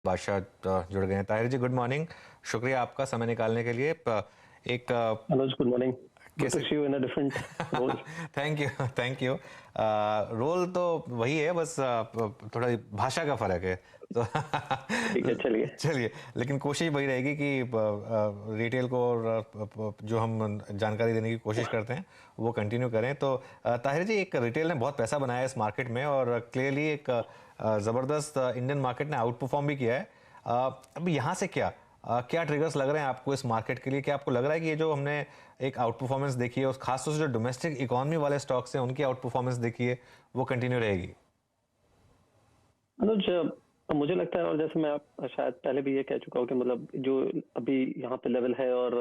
बादशाह जुड़ गए हैं। ताहिर जी, गुड मॉर्निंग। शुक्रिया आपका समय निकालने के लिए। एक Anuj, good morning. Good to कैसे see you in a different role. Thank you, thank you. Role तो वही है, बस थोड़ा भाषा का फर्क है तो ठीक है, चलिए। चलिए, लेकिन कोशिश वही रहेगी कि रिटेल को और जो हम जानकारी देने की कोशिश करते हैं वो कंटिन्यू करें। तो ताहिर जी, एक रिटेल ने बहुत पैसा बनाया है इस मार्केट में और क्लियरली एक ज़बरदस्त इंडियन मार्केट ने आउट परफॉर्म भी किया है। अब यहाँ से क्या ट्रिगर्स लग रहे हैं आपको इस मार्केट के लिए? क्या आपको लग रहा है कि ये जो हमने एक आउट परफॉर्मेंस देखी है, और खासतौर से जो डोमेस्टिक इकोनॉमी वाले स्टॉक्स हैं उनकी आउट परफॉर्मेंस देखी है, वो कंटिन्यू रहेगी? अनुज, मुझे लगता है, और जैसे मैं आप शायद पहले भी ये कह चुका हूँ कि मतलब जो अभी यहाँ पे लेवल है और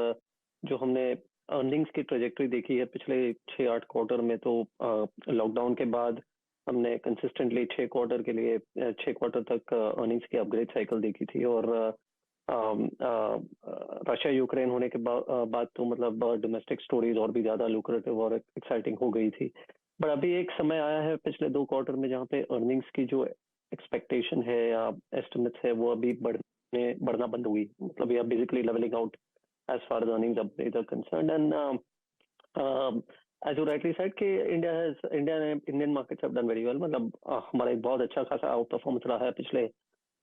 जो हमने अर्निंग्स की ट्रेजेक्टरी देखी है पिछले 6-8 क्वार्टर में, तो लॉकडाउन के बाद हमने कंसिस्टेंटली 6 क्वार्टर के लिए 6 क्वार्टर तक अर्निंग्स की अपग्रेड साइकिल देखी थी। और रशिया यूक्रेन होने के बाद तो मतलब डोमेस्टिक स्टोरीज और भी ज्यादा लुक्रेटिव और एक्साइटिंग हो गई थी। बट अभी एक समय आया है पिछले 2 क्वार्टर में जहाँ पे अर्निंग्स की जो एक्सपेक्टेशन है या एस्टिमेट्स है वो अभी बढ़ना बंद हुई। मतलब we are basically levelling out as far as earnings upgrade are concerned. And as you rightly said कि Indian markets have done very well. मतलब हमारा एक बहुत अच्छा खासा आउट परफॉर्मेंस रहा है पिछले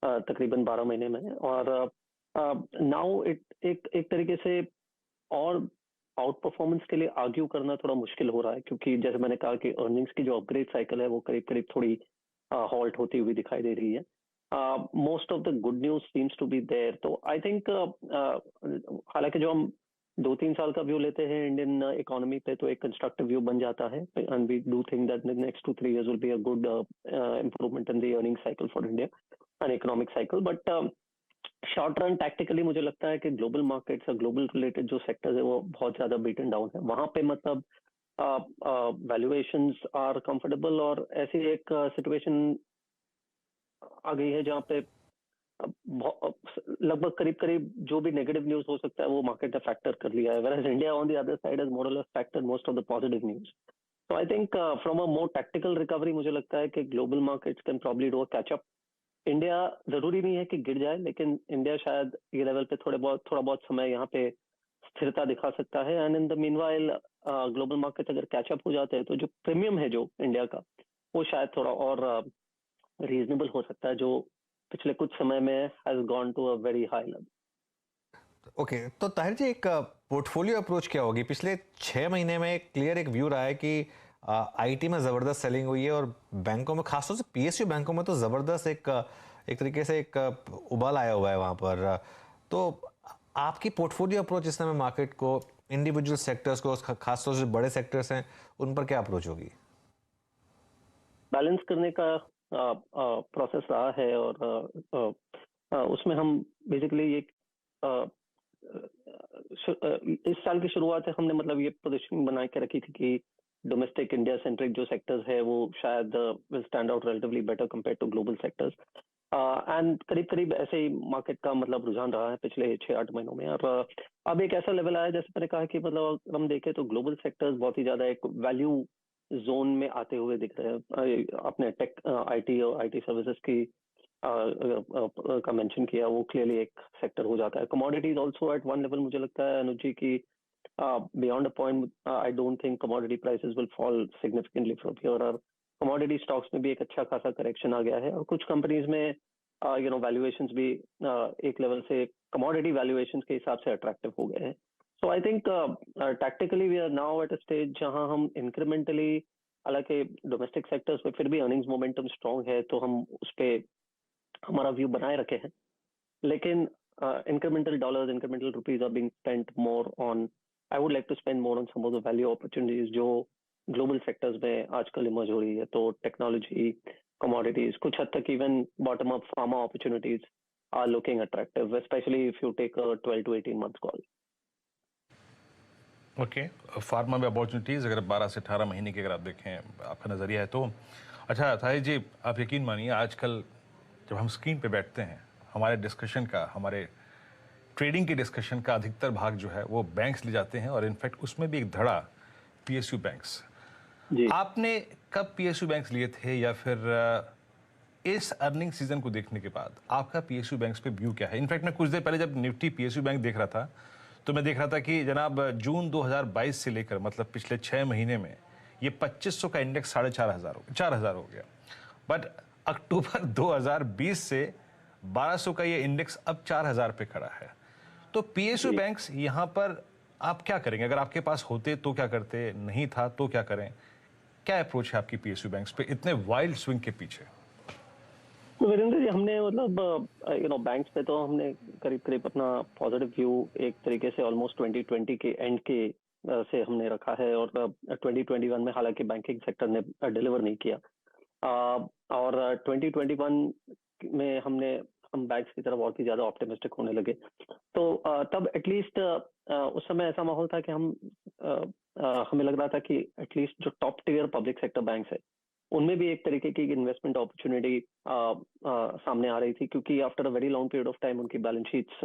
तकरीबन 12 महीने में। और नाउ इट एक तरीके से और आउट परफॉर्मेंस के लिए आर्ग्यू करना थोड़ा मुश्किल हो रहा है, क्योंकि जैसे मैंने कहा कि अर्निंग्स की जो अपग्रेड साइकिल है वो करीब करीब थोड़ी हॉल्ट होती हुई दिखाई दे रही है। Most of the good news seems to be there. तो आई थिंक हालांकि जो हम 2-3 साल का व्यू लेते हैं इंडियन इकोनॉमी पे, तो एक कंस्ट्रक्टिव व्यू बन जाता है। And we do think that next 2-3 years will be a good improvement in the earning cycle for India and economic cycle. But short run tactically मुझे लगता है कि ग्लोबल मार्केट्स और ग्लोबल रिलेटेड जो sectors है वो बहुत ज्यादा बीटन डाउन है। वहां पे मतलब वैल्यूएशंस आर कंफर्टेबल, और ऐसी एक सिचुएशन आ गई है जहाँ पे लगभग करीब करीब जो भी नेगेटिव न्यूज हो सकता है वो मार्केट ने फैक्टर कर लिया है, whereas India on the other side has more or less factored most of the positive news. तो I think from a more tactical recovery मुझे लगता है कि global markets can probably do a catch up. India जरूरी नहीं है कि गिर जाए, लेकिन इंडिया शायद ये लेवल पे थोड़ा बहुत समय यहाँ पे स्थिरता दिखा सकता है। And in the meanwhile global market अगर कैचअप हो जाते हैं तो जो प्रीमियम है जो इंडिया का, वो शायद थोड़ा और रीजनेबल हो सकता है, जो पिछले कुछ समय में has gone to a very high level. Okay, तो ताहिर जी, एक पोर्टफोलियो अप्रोच क्या होगी? पिछले 6 महीने में क्लियर एक व्यू रहा है कि आईटी में ज़बरदस्त सेलिंग हुई है, और बैंकों में, खासतौर से पीएसयू बैंकों में तो ज़बरदस्त एक तरीके से एक उबाल आया हुआ है वहाँ पर। तो आपकी पोर्टफोलियो अप्रोच इस समय मार्केट को, इंडिविजुअल सेक्टर्स को, खासतौर से बड़े सेक्टर्स हैं, उन पर क्या अप्रोच होगी? बैलेंस करने का प्रोसेस रहा है। और उसमें हम बेसिकली ये इस साल की शुरुआत से हमने मतलब ये पोजीशन बना के रखी थी कि डोमेस्टिक इंडिया सेंट्रिक जो सेक्टर्स है वो शायद will stand out relatively better compare to global sectors. And करीब करीब ऐसे ही मार्केट का मतलब रुझान रहा है पिछले 6-8 महीनों में। और अब एक ऐसा लेवल आया, जैसे मैंने कहा कि मतलब अगर हम देखें तो ग्लोबल सेक्टर्स बहुत ही ज्यादा एक वैल्यू जोन में आते हुए दिख रहे हैं। अपने टेक, आईटी और आईटी सर्विसेज की का मेंशन किया, वो क्लियरली एक सेक्टर हो जाता है। Commodities also at one level, मुझे लगता है अनुज जी की beyond a point I don't think commodity prices will fall significantly from here. और कमोडिटी स्टॉक्स में भी एक अच्छा खासा करेक्शन आ गया है, और कुछ कंपनीज में वैल्यूएशंस भी एक लेवल से कमोडिटी वैल्यूएशंस के हिसाब से अट्रैक्टिव हो गए हैं। So I think tactically we are now at a stage जहां हम इंक्रीमेंटली, हालांकि डोमेस्टिक सेक्टर्स में फिर भी अर्निंग्स मोमेंटम स्ट्रांग है तो हम उस पर हमारा व्यू बनाए रखे हैं। लेकिन incremental dollars, incremental rupees are being spent more on, I would like to spend more on some of the value opportunities जो ग्लोबल सेक्टर्स में आजकल इमर्ज हो रही है। तो टेक्नोलॉजी, कमोडिटीज, कुछ हद तक even bottom up pharma opportunities are looking attractive, specially if you take a 12 to 18 months call. Okay, pharma में अपॉर्चुनिटीज़ अगर 12 से 18 महीने की अगर आप देखें, आपका नज़रिया है तो अच्छा ताहिर जी, आप यकीन मानिए आजकल जब हम स्क्रीन पे बैठते हैं, हमारे डिस्कशन का, हमारे ट्रेडिंग की डिस्कशन का अधिकतर भाग जो है वो बैंक्स ले जाते हैं, और इनफैक्ट उसमें भी एक धड़ा पीएसयू बैंक्स। जी, आपने कब पीएसयू बैंक्स लिए थे, या फिर इस अर्निंग सीजन को देखने के बाद आपका पीएसयू बैंक्स पे व्यू क्या है? इनफैक्ट मैं कुछ देर पहले जब निफ्टी पीएसयू बैंक देख रहा था, तो मैं देख रहा था कि जनाब जून 2022 से लेकर मतलब पिछले 6 महीने में ये 2500 का इंडेक्स 4,500 हो गया। बट अक्टूबर 2020 से 1200 का ये इंडेक्स अब 4000 पे खड़ा है। तो पीएसयू बैंक्स यहाँ पर आप क्या करेंगे? अगर आपके पास होते तो क्या करते, नहीं था तो क्या करें? क्या अप्रोच है आपकी पीएसयू बैंक्स पे इतने वाइल्ड स्विंग के पीछे? तो वीरेंद्र जी, हमने मतलब बैंक्स पे तो हमने करीब करीब अपना पॉजिटिव व्यू एक तरीके से ऑलमोस्ट 2020 के एंड के से हमने रखा है, और 2021 में हालांकि बैंकिंग सेक्टर ने डिलीवर नहीं किया, और 2021 में हम बैंक्स की तरफ और भी ज्यादा ऑप्टिमिस्टिक होने लगे। तो तब एटलीस्ट उस समय ऐसा माहौल था कि हमें लग रहा था कि एटलीस्ट जो top tier public sector banks है उनमें भी एक तरीके की इन्वेस्टमेंट अपॉर्चुनिटी सामने आ रही थी, क्योंकि after a very long period of time उनकी बैलेंस शीट्स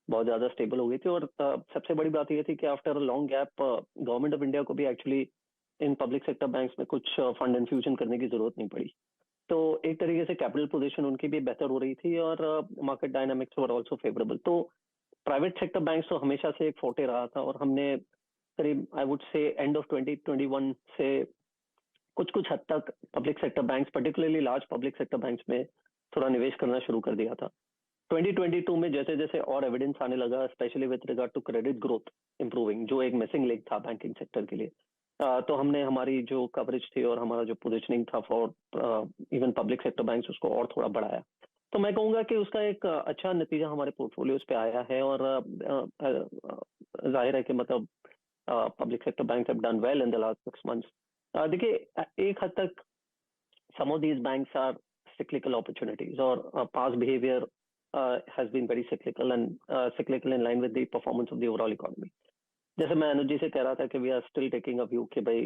बहुत ज्यादा स्टेबल हो गई थी। और सबसे बड़ी बात यह थी कि after a long gap government of India को भी actually in public sector banks में कुछ फंड इन्फ्यूजन करने की जरूरत नहीं पड़ी। तो एक तरीके से कैपिटल पोजीशन उनकी भी बेहतर हो रही थी, और market dynamics were also favourable. तो प्राइवेट सेक्टर बैंक्स तो हमेशा से एक फोर्टे रहा था, और हमने करीब I would say end of 2021 से कुछ हद तक public sector banks, particularly large public sector banks में थोड़ा निवेश करना शुरू कर दिया था। 2022 में जैसे जैसे और एविडेंस आने लगा, specially with regard to credit growth improving, जो एक मिसिंग लिंक था बैंकिंग सेक्टर के लिए, तो हमने हमारी जो कवरेज थी और हमारा जो पोजीशनिंग था for even public sector banks, उसको और थोड़ा बढ़ाया। तो मैं कहूंगा कि उसका एक अच्छा नतीजा हमारे पोर्टफोलियोज पे आया है, और जाहिर है कि मतलब public sector banks have done well in the last 6 months. देखिए, एक हद तक some of these banks are cyclical opportunities, or past behavior has been very cyclical, and cyclical in line with the performance of the overall economy. जैसे मैं अनुज जी से कह रहा था कि we are still taking a view कि भाई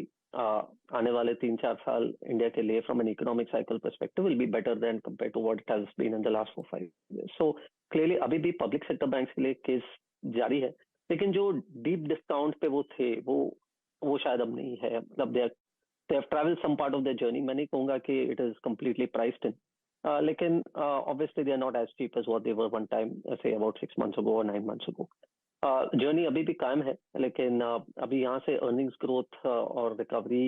आने वाले 3-4 साल इंडिया के लिए from an economic cycle perspective will be better than compare to what it has been in the last 4-5 years. So clearly अभी भी पब्लिक सेक्टर बैंक्स के लिए केस जारी है, लेकिन जो डीप डिस्काउंट पे वो थे वो शायद अब नहीं है। मतलब they have traveled some part of their journey. मैं नहीं कहूंगा कि it is completely priced in, लेकिन obviously they are not as cheap as what they were one time, say about 6 months ago or 9 months ago. Journey अभी भी कायम है, लेकिन अभी यहाँ से अर्निंग्स ग्रोथ और रिकवरी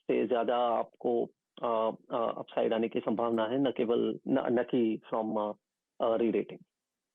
से ज्यादा आपको अपसाइड आने की संभावना है, न कि फ्रॉम री रेटिंग।